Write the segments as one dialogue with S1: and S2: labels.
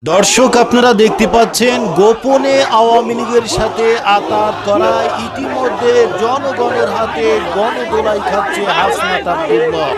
S1: দর্শক আপনারা দেখতে পাচ্ছেন গোপনে আওয়ামী লীগের সাথে আতাত করা ইতিমধ্যে জনগণের হাতে গণদোলাই খাচ্ছে হাসনাত আব্দুল্লাহ।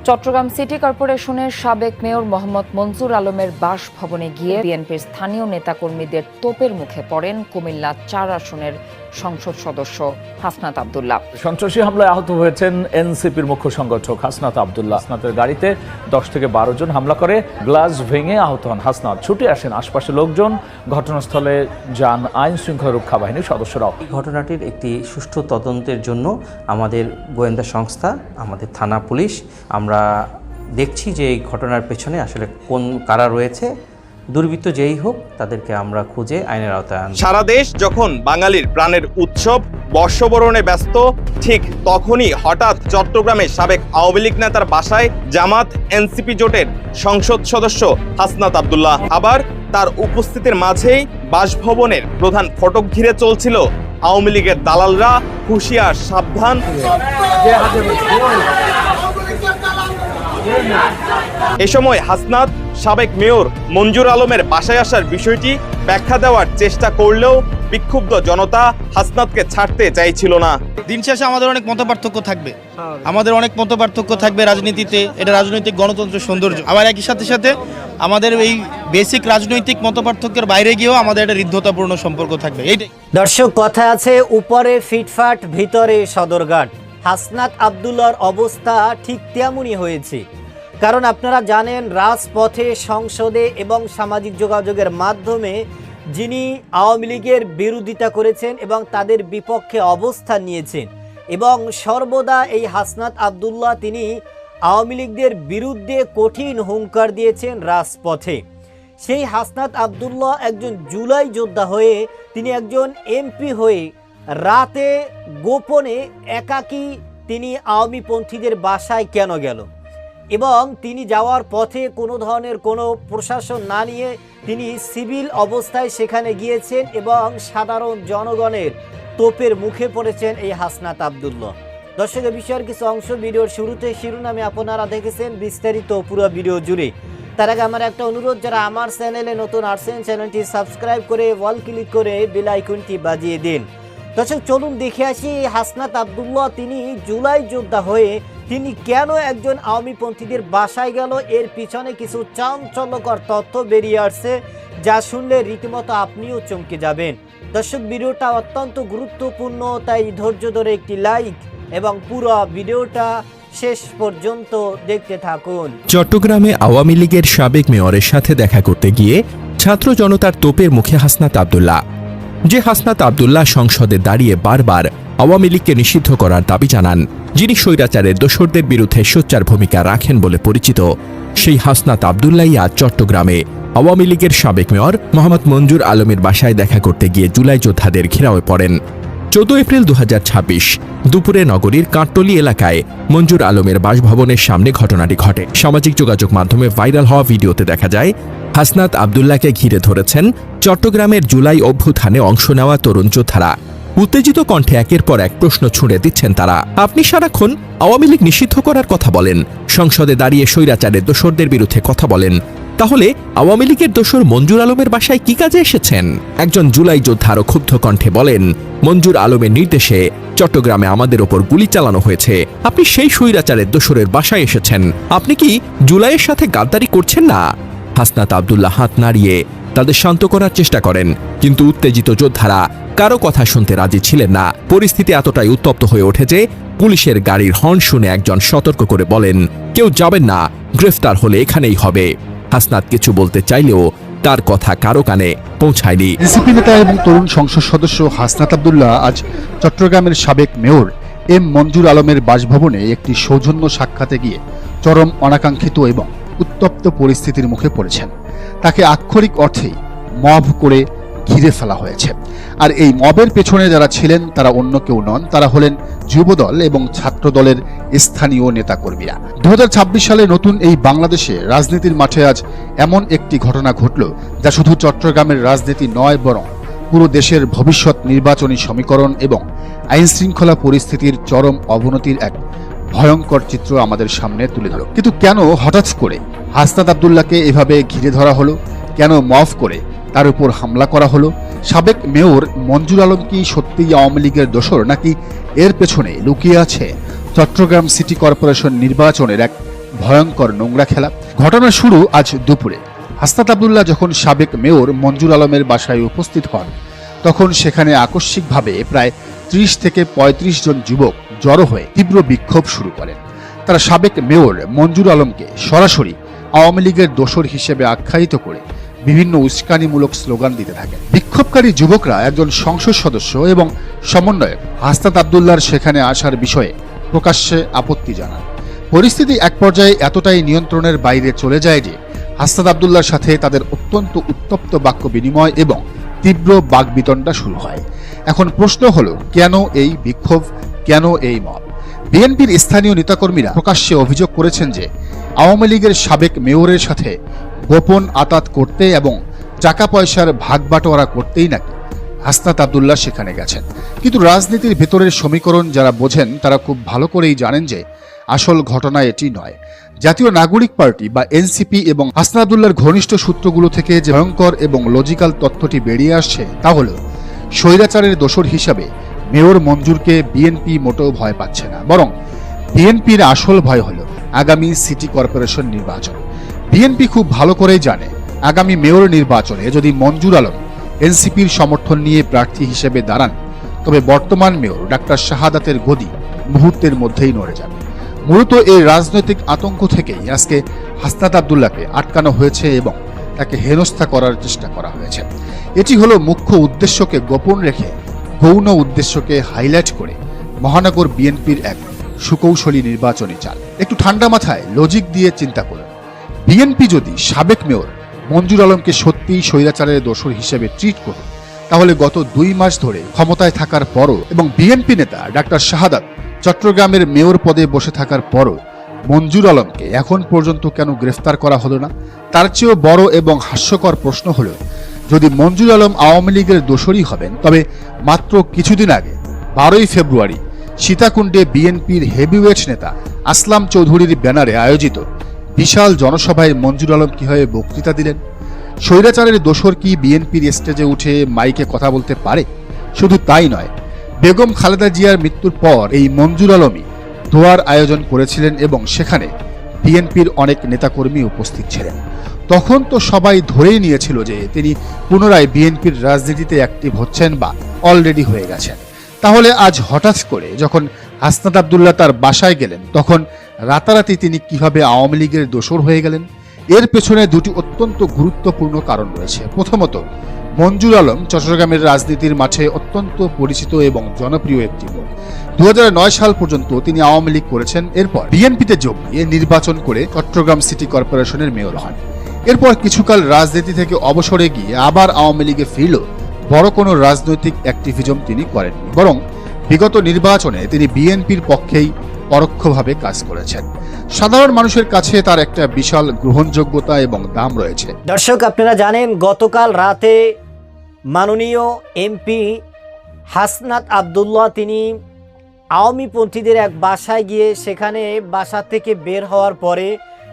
S2: চট্টগ্রাম সিটি কর্পোরেশনের সাবেক মেয়র মোহাম্মদ মঞ্জুর আলমের বাসভবনে গিয়ে বিএনপির স্থানীয় নেতাকর্মীদের তোপের মুখে পড়েন কুমিল্লা ৪ আসনের সংসদ সদস্য হাসনাত আব্দুল্লাহ।
S3: সন্ত্রাসী হামলায় আহত হয়েছেন এনসিপির মুখ্য সংগঠক হাসনাত আব্দুল্লাহ। হাসনাতের গাড়িতে 10 থেকে 12 জন হামলা করে, গ্লাস ভেঙে আহত হন হাসনাত। ছুটে আসেন আশপাশের লোকজন, ঘটনাস্থলে যান আইন শৃঙ্খলা রক্ষা বাহিনীর সদস্যরাও।
S4: এই ঘটনাটির একটি সুষ্ঠু তদন্তের জন্য আমাদের গোয়েন্দা সংস্থা, আমাদের থানা পুলিশ, আমরা দেখছি যে এই ঘটনার পেছনে আসলে কারা রয়েছে। দুর্বৃত্ত যেই হোক তাদেরকে আমরা খুঁজে আইনের আওতায় আনব।
S5: সারা দেশ যখন বাঙালির প্রাণের উৎসব বর্ষবরণে ব্যস্ত, ঠিক তখনই হঠাৎ চট্টগ্রামে সাবেক আওয়ামী লীগ নেতার বাসায় জামাত এনসিপি জোটের সংসদ সদস্য হাসনাত আব্দুল্লাহ। আবার তার উপস্থিতির মাঝেই বাসভবনের প্রধান ফটক ঘিরে চলছিল আওয়ামী লীগের দালালরা, হুঁশিয়ার সাবধান। এ সময় হাসনাত সাবেক মেয়র মঞ্জুর আলমের বাসায় আসার বিষয়টি ব্যাখ্যা দেওয়ার চেষ্টা করলেও বিক্ষুব্ধ জনতা হাসনাতকে ছাড়তে চাইছিল না।
S6: দিন শেষে আমাদের অনেক মতপার্থক্য থাকবে রাজনীতিতে, এটা রাজনৈতিক গণতন্ত্রের সৌন্দর্য। আবার একই সাথে সাথে আমাদের এই বেসিক রাজনৈতিক মতপার্থক্যের বাইরে গিয়েও আমাদের একটা হৃদ্যতাপূর্ণ সম্পর্ক থাকবে। এইটাই
S7: দর্শক, কথা আছে উপরে ফিটফাট ভিতরে সদরঘাট। হাসনাত আব্দুল্লাহর অবস্থা ঠিক তেমনই হয়েছে। কারণ আপনারা জানেন, রাজপথে, সংসদে এবং সামাজিক যোগাযোগের মাধ্যমে যিনি আওয়ামী লীগের বিরোধিতা করেছেন এবং তাদের বিপক্ষে অবস্থান নিয়েছেন, এবং সর্বদা এই হাসনাত আব্দুল্লাহ তিনি আওয়ামী লীগদের বিরুদ্ধে কঠিন হুঙ্কার দিয়েছেন রাজপথে। সেই হাসনাত আব্দুল্লাহ একজন জুলাই যোদ্ধা হয়ে, তিনি একজন এমপি হয়ে রাতে গোপনে একাকী তিনি আওয়ামী পন্থীদের বাসায় কেন গেল, এবং তিনি যাওয়ার পথে কোনো ধরনের কোনো প্রশাসন না নিয়ে তিনি সিভিল অবস্থায় সেখানে গিয়েছেন এবং সাধারণ জনগণের তোপের মুখে পড়েছেন এই হাসনাত আব্দুল্লাহ। দর্শকের বিষয়ের কিছু অংশ ভিডিওর শুরুতে শিরোনামে আপনারা দেখেছেন, বিস্তারিত পুরো ভিডিও জুড়ে। তার আগে আমার একটা অনুরোধ, যারা আমার চ্যানেলে নতুন আসছেন চ্যানেলটি সাবস্ক্রাইব করে ওয়াল ক্লিক করে বেল আইকনটি বাজিয়ে দিন। দর্শক, চলুন দেখে আসি হাসনাত আব্দুল্লাহ তিনি জুলাই যোদ্ধা হয়ে তিনি কেন একজন আওয়ামী পন্থীদের বাসায় গেল। এর পিছনে কিছু চাঞ্চল্যকর তথ্য বেরিয়ে আসছে, যা শুনলে রীতিমতো আপনিও চমকে যাবেন। দর্শক, ভিডিওটা অত্যন্ত গুরুত্বপূর্ণ, তাই ধৈর্য ধরে একটি লাইক এবং পুরো ভিডিওটা শেষ পর্যন্ত দেখতে থাকুন।
S8: চট্টগ্রামে আওয়ামী লীগের সাবেক মেয়রের সাথে দেখা করতে গিয়ে ছাত্র জনতার তোপের মুখে হাসনাত আব্দুল্লাহ। যে হাসনাত আব্দুল্লাহ সংসদে দাঁড়িয়ে বারবার আওয়ামী লীগকে নিষিদ্ধ করার দাবি জানান, যিনি স্বৈরাচারের দোসরদের বিরুদ্ধে সোচ্চার ভূমিকা রাখেন বলে পরিচিত, সেই হাসনাত আব্দুল্লাহ আজ চট্টগ্রামে আওয়ামী লীগের সাবেক মেয়র মোহাম্মদ মঞ্জুর আলমের বাসায় দেখা করতে গিয়ে জুলাই যোদ্ধাদের ঘেরাওয়ে পড়েন। 14 এপ্রিল 2026 দুপুরে নগরীর কাঁটতলী এলাকায় মঞ্জুর আলমের বাসভবনের সামনে ঘটনাটি ঘটে। সামাজিক যোগাযোগ মাধ্যমে ভাইরাল হওয়া ভিডিওতে দেখা যায় হাসনাত আব্দুল্লাহকে ঘিরে ধরেছেন চট্টগ্রামের জুলাই অভ্যুত্থানে অংশ নেওয়া তরুণ যোদ্ধারা। উত্তেজিত কণ্ঠে একের পর এক প্রশ্ন ছুঁড়ে দিচ্ছেন তারা। আপনি সারাক্ষণ আওয়ামী লীগ নিষিদ্ধ করার কথা বলেন, সংসদে দাঁড়িয়ে স্বৈরাচারের দোসরদের বিরুদ্ধে কথা বলেন, তাহলে আওয়ামী লীগের দোসর মঞ্জুর আলমের বাসায় কি কাজে এসেছেন? একজন জুলাই যোদ্ধা আরও ক্ষুব্ধ কণ্ঠে বলেন, মঞ্জুর আলমের নির্দেশে চট্টগ্রামে আমাদের ওপর গুলি চালানো হয়েছে, আপনি সেই স্বৈরাচারের দোসরের বাসায় এসেছেন, আপনি কি জুলাইয়ের সাথে গাদ্দারি করছেন না? হাসনাত আব্দুল্লাহ হাত নাড়িয়ে তাদের শান্ত করার চেষ্টা করেন, কিন্তু উত্তেজিত যোদ্ধারা কারো কথা শুনতে রাজি ছিলেন না। পরিস্থিতি এতটাই উত্তপ্ত হয়ে ওঠে যে পুলিশের গাড়ির হর্ন শুনে একজন সতর্ক করে বলেন, কেউ যাবেন না, গ্রেফতার হলে এখানেই হবে। হাসনাত কিছু বলতে চাইলেও তার কথা কারো কানে পৌঁছায়নি।
S9: এনসিপি নেতা এবং তরুণ সংসদ সদস্য হাসনাত আব্দুল্লাহ আজ চট্টগ্রামের সাবেক মেয়র এম মঞ্জুর আলমের বাসভবনে একটি সৌজন্য সাক্ষাতে গিয়ে চরম অনাকাঙ্ক্ষিত এবং উত্তপ্ত পরিস্থিতির মুখে পড়েছেন। তাকে আক্ষরিক অর্থেই মব করে ঘিরে ফেলা হয়েছে। আর এই মবের পেছনে যারা ছিলেন তারা অন্য কেউ নন, তারা হলেন যুবদল এবং ছাত্র দলের স্থানীয় নেতাকর্মীরা। 2026 সালে নতুন এই বাংলাদেশে রাজনীতির মাঠে আজ এমন একটি ঘটনা ঘটল, যা শুধু চট্টগ্রামের রাজনীতি নয়, বরং পুরো দেশের ভবিষ্যৎ নির্বাচনী সমীকরণ এবং আইন শৃঙ্খলা পরিস্থিতির চরম অবনতির এক ভয়ঙ্কর চিত্র আমাদের সামনে তুলে ধরল। কিন্তু কেন হঠাৎ করে হাসনাত আব্দুল্লাহকে এভাবে ঘিরে ধরা হলো? কেন মাফ করে তার উপর হামলা করা হলো? সাবেক মেয়র মঞ্জুর আলম কি সত্যিই আওয়ামী লীগের দোসর, নাকি এর পেছনে লুকিয়ে আছে চট্টগ্রাম সিটি কর্পোরেশন নির্বাচনের এক ভয়ঙ্কর নোংরা খেলা? ঘটনা শুরু আজ দুপুরে। হাসনাত আব্দুল্লাহ যখন সাবেক মেয়র মঞ্জুর আলমের বাসায় উপস্থিত হন, তখন সেখানে আকস্মিকভাবে প্রায় 30 থেকে 35 জন যুবক জড়ো হয়ে তীব্র বিক্ষোভ শুরু করেন। তারা সাবেক মেয়র মঞ্জুর আলমকে সরাসরি আওয়ামী লীগের দোসর হিসেবে আখ্যায়িত করে বিভিন্ন উস্কানিমূলক স্লোগান দিতে থাকেন। বিক্ষোভকারী যুবকরা একজন সংসদ সদস্য এবং সমন্বয়ক হাসনাত আব্দুল্লাহর সেখানে আসার বিষয়ে প্রকাশ্যে আপত্তি জানান। পরিস্থিতি এক পর্যায়ে এতটাই নিয়ন্ত্রণের বাইরে চলে যায় যে হাসনাত আব্দুল্লাহর সাথে তাদের অত্যন্ত উত্তপ্ত বাক্য বিনিময় এবং তীব্র বাকবিতণ্ডা শুরু হয়। এখন প্রশ্ন হলো, কেন এই বিক্ষোভ, কেন এই মব? বিএনপির স্থানীয় নেতাকর্মীরা প্রকাশ্যে অভিযোগ করেছেন যে আওয়ামী লীগের সাবেক মেয়রের সাথে গোপন আতাত করতে এবং টাকা পয়সার ভাগ বাটোয়ারা করতেই নাকি হাসনাত আব্দুল্লাহ সেখানে গেছেন। কিন্তু রাজনীতির ভেতরের সমীকরণ যারা বোঝেন তারা খুব ভালো করেই জানেন যে আসল ঘটনা এটি নয়। জাতীয় নাগরিক পার্টি বা এনসিপি এবং হাসনাত আব্দুল্লাহর ঘনিষ্ঠ সূত্রগুলো থেকে যে ভয়ঙ্কর এবং লজিক্যাল তথ্যটি বেরিয়ে আসছে তা হলো, স্বৈরাচারের দোসর হিসাবে মেয়র মঞ্জুরকে বিএনপি মোটেও ভয় পাচ্ছে না, বরং বিএনপির আসল ভয় হলো আগামী সিটি কর্পোরেশন নির্বাচন। বিএনপি খুব ভালো করেই জানে আগামী মেয়র নির্বাচনে যদি মঞ্জুর আলম এনসিপির সমর্থন নিয়ে প্রার্থী হিসেবে দাঁড়ান, তবে বর্তমান মেয়র ডাক্তার শাহাদাতের গদি মুহূর্তের মধ্যেই নড়ে যাবে। মূলত এই রাজনৈতিক আতঙ্ক থেকেই আজকে হাসনাত আব্দুল্লাহকে আটকানো হয়েছে এবং তাকে হেনস্থা করার চেষ্টা করা হয়েছে। এটি হলো মুখ্য উদ্দেশ্যকে গোপন রেখে গৌণ উদ্দেশ্যকে হাইলাইট করে মহানগর বিএনপির এক সুকৌশলী নির্বাচনী চাল। একটু ঠান্ডা মাথায় লজিক দিয়ে চিন্তা করুন, বিএনপি যদি সাবেক মেয়র মঞ্জুর আলমকে সত্যিই স্বৈরাচারের দোসর হিসেবে ট্রিট করত, তাহলে গত 2 মাস ধরে ক্ষমতায় থাকার পরও এবং বিএনপি নেতা ডাক্তার শাহাদাত চট্টগ্রামের মেয়র পদে বসে থাকার পরও মঞ্জুর আলমকে এখন পর্যন্ত কেন গ্রেফতার করা হলো না? তার চেয়েও বড় এবং হাস্যকর প্রশ্ন হলো, যদি মঞ্জুর আলম আওয়ামী লীগের দোসরই হবেন, তবে মাত্র কিছুদিন আগে 12ই ফেব্রুয়ারি সীতাকুণ্ডে বিএনপির হেভিওয়েট নেতা আসলাম চৌধুরীর ব্যানারে আয়োজিত বিশাল জনসভায় মঞ্জুর আলম কিভাবে বক্তৃতা দিলেন? স্বৈরাচারের দোসর কি বিএনপির স্টেজে উঠে মাইকে কথা বলতে পারে? শুধু তাই নয়, বেগম খালেদা জিয়ার মৃত্যুর পর এই মঞ্জুর আলমই দোয়ার আয়োজন করেছিলেন এবং সেখানে বিএনপির অনেক নেতাকর্মী উপস্থিত ছিলেন। তখন তো সবাই ধরেই নিয়েছিল যে তিনি পুনরায় বিএনপির রাজনীতিতে অ্যাক্টিভ হচ্ছেন বা অলরেডি হয়ে গেছেন। তাহলে আজ হঠাৎ করে যখন হাসনাত আব্দুল্লাহ তার বাসায় গেলেন, তখন রাতারাতি তিনি কিভাবে আওয়ামী লীগের দোসর হয়ে গেলেন? এর পেছনে দুটি অত্যন্ত গুরুত্বপূর্ণ কারণ রয়েছে। প্রথমত, মঞ্জুর আলম চট্টগ্রামের রাজনীতির মাঠে অত্যন্ত পরিচিত এবং জনপ্রিয় একটি লোক। 2009 সাল পর্যন্ত তিনি আওয়ামী লীগ করেছেন। এরপর বিএনপিতে যোগ দিয়ে নির্বাচন করে চট্টগ্রাম সিটি কর্পোরেশনের মেয়র হন। এরপর কিছুকাল রাজনীতি থেকে অবসরে গিয়ে আবার আওয়ামী লীগে ফিরলেও বড় কোনো রাজনৈতিক অ্যাক্টিভিজম তিনি করেননি, বরং বিগত নির্বাচনে তিনি বিএনপির পক্ষেই পরোক্ষভাবে কাজ করেছেন। সাধারণ মানুষের কাছে তার একটা বিশাল গ্রহণযোগ্যতা এবং দাম রয়েছে।
S7: দর্শক, আপনারা জানেন গতকাল রাতে মাননীয় এমপি হাসনাত আব্দুল্লাহ তিনি আওয়ামীপন্থীদের এক বাসায় গিয়ে সেখানে বাসা থেকে বের হওয়ার পরে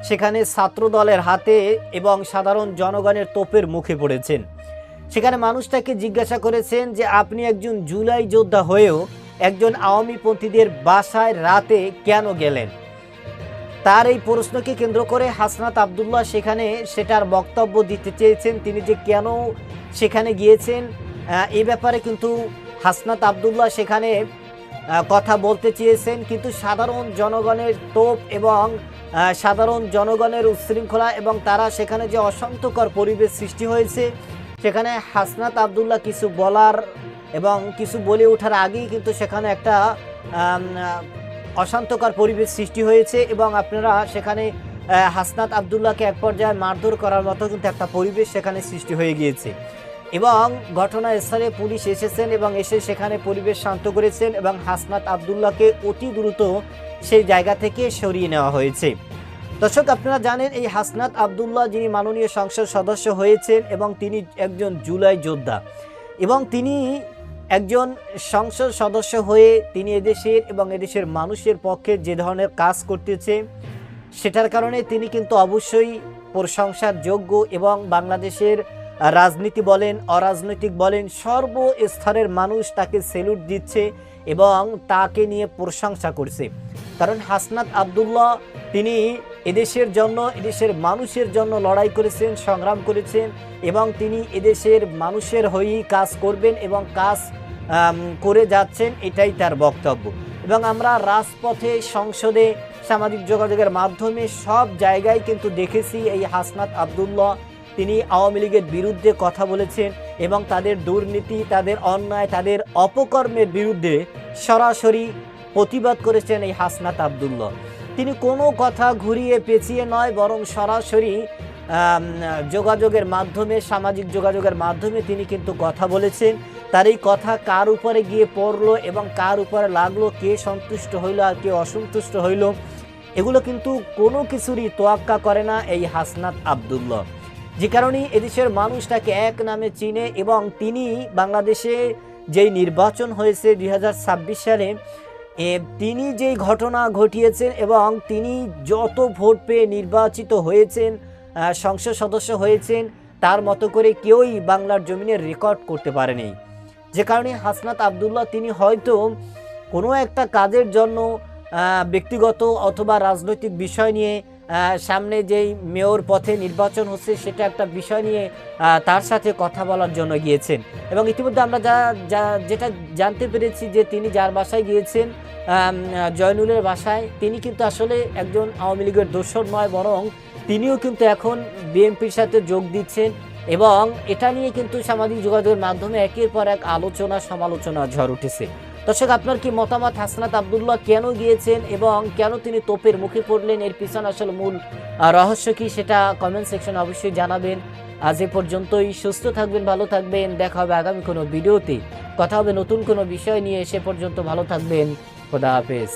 S7: সেখানে ছাত্রদলের হাতে এবং সাধারণ জনগণের তোপের মুখে পড়েছেন। সেখানে মানুষ তাকে জিজ্ঞাসা করেছেন যে আপনি একজন জুলাই যোদ্ধা হয়েও একজন আওয়ামীপন্থীদের বাসায় রাতে কেন গেলেন? তার এই প্রশ্নকে কেন্দ্র করে হাসনাত আব্দুল্লাহ সেখানে সেটার বক্তব্য দিতে চেয়েছেন। তিনি যে কেন সেখানে গিয়েছেন এ ব্যাপারে কিন্তু হাসনাত আব্দুল্লাহ সেখানে কথা বলতে চেয়েছেন, কিন্তু সাধারণ জনগণের তোপ এবং সাধারণ জনগণের উচ্ছৃঙ্খলা এবং তারা সেখানে যে অশান্তকর পরিবেশ সৃষ্টি হয়েছে, সেখানে হাসনাত আব্দুল্লাহ কিছু বলার এবং কিছু বলে ওঠার আগেই কিন্তু সেখানে একটা অশান্তকর পরিবেশ সৃষ্টি হয়েছে এবং আপনারা সেখানে হাসনাত আব্দুল্লাহকে এক পর্যায়ে মারধর করার মতো কিন্তু একটা পরিবেশ সেখানে সৃষ্টি হয়ে গিয়েছে এবং ঘটনাস্থলে পুলিশ এসেছেন এবং এসে সেখানে পরিবেশ শান্ত করেছেন এবং হাসনাত আব্দুল্লাহকে অতি দ্রুত সেই জায়গা থেকে সরিয়ে নেওয়া হয়েছে। দর্শক, আপনারা জানেন এই হাসনাত আব্দুল্লাহ যিনি মাননীয় সংসদ সদস্য হয়েছেন এবং তিনি একজন জুলাই যোদ্ধা এবং তিনি একজন সংসদ সদস্য হয়ে তিনি এদেশের এবং এদেশের মানুষের পক্ষে যে ধরনের কাজ করতেছে সেটার কারণে তিনি কিন্তু অবশ্যই প্রশংসার যোগ্য এবং বাংলাদেশের রাজনীতি বলেন অরাজনৈতিক বলেন সর্বস্তরের মানুষ তাকে সেলুট দিচ্ছে এবং তাকে নিয়ে প্রশংসা করছে। কারণ হাসনাত আব্দুল্লাহ তিনি এদেশের জন্য এদেশের মানুষের জন্য লড়াই করেছেন, সংগ্রাম করেছেন এবং তিনি এদেশের মানুষের হয়েই কাজ করবেন এবং কাজ করে যাচ্ছেন, এটাই তার বক্তব্য। এবং আমরা রাজপথে, সংসদে, সামাজিক যোগাযোগের মাধ্যমে সব জায়গায় কিন্তু দেখেছি এই হাসনাত আব্দুল্লাহ তিনি আওয়ামী লীগের বিরুদ্ধে কথা বলেছেন এবং তাদের দুর্নীতি, তাদের অন্যায়, তাদের অপকর্মের বিরুদ্ধে সরাসরি প্রতিবাদ করেছেন এই হাসনাত আব্দুল্লাহ। তিনি কোনো কথা ঘুরিয়ে পেঁচিয়ে নয়, বরং সরাসরি যোগাযোগের মাধ্যমে, সামাজিক যোগাযোগের মাধ্যমে তিনি কিন্তু কথা বলেছেন। তার এই কথা কার উপরে গিয়ে পড়লো এবং কার উপরে লাগলো, কে সন্তুষ্ট হইল আর কে অসন্তুষ্ট হইল, এগুলো কিন্তু কোনো কিছুরই তোয়াক্কা করে না এই হাসনাত আব্দুল্লাহ। যে কারণে এদেশের মানুষ তাকে এক নামে চিনে এবং তিনি বাংলাদেশে যেই নির্বাচন হয়েছে 2026 সালে, তিনি যেই ঘটনা ঘটিয়েছেন এবং তিনি যত ভোট পেয়ে নির্বাচিত হয়েছেন, সংসদ সদস্য হয়েছেন, তার মতো করে কেউই বাংলার জমিনে রেকর্ড করতে পারেনি। যে কারণে হাসনাত আব্দুল্লাহ তিনি হয়তো কোনো একটা কাজের জন্য ব্যক্তিগত অথবা রাজনৈতিক বিষয় নিয়ে সামনে যেই মেয়র পথে নির্বাচন হচ্ছে সেটা একটা বিষয় নিয়ে তার সাথে কথা বলার জন্য গিয়েছেন। এবং ইতিমধ্যে আমরা যেটা জানতে পেরেছি যে তিনি যার বাসায় গিয়েছেন, জয়নুলের বাসায়, তিনি কিন্তু আসলে একজন আওয়ামী লীগের দোসর নয়, বরং তিনিও কিন্তু এখন বিএনপির সাথে যোগ দিচ্ছেন এবং এটা নিয়ে কিন্তু সামাজিক যোগাযোগের মাধ্যমে একের পর এক আলোচনা সমালোচনা ঝড় উঠেছে। দর্শক, আপনার কি মতামত? হাসনাত আব্দুল্লাহ কেন গিয়েছেন এবং কেন তিনি তোপের মুখে পড়লেন, এর পিছনে আসলে মূল রহস্য কি, সেটা কমেন্ট সেকশনে অবশ্যই জানাবেন। আজ এ পর্যন্তই। সুস্থ থাকবেন, ভালো থাকবেন। দেখা হবে আগামী কোনো ভিডিওতে, কথা হবে নতুন কোনো বিষয় নিয়ে। সে পর্যন্ত ভালো থাকবেন। খোদা হাফেজ।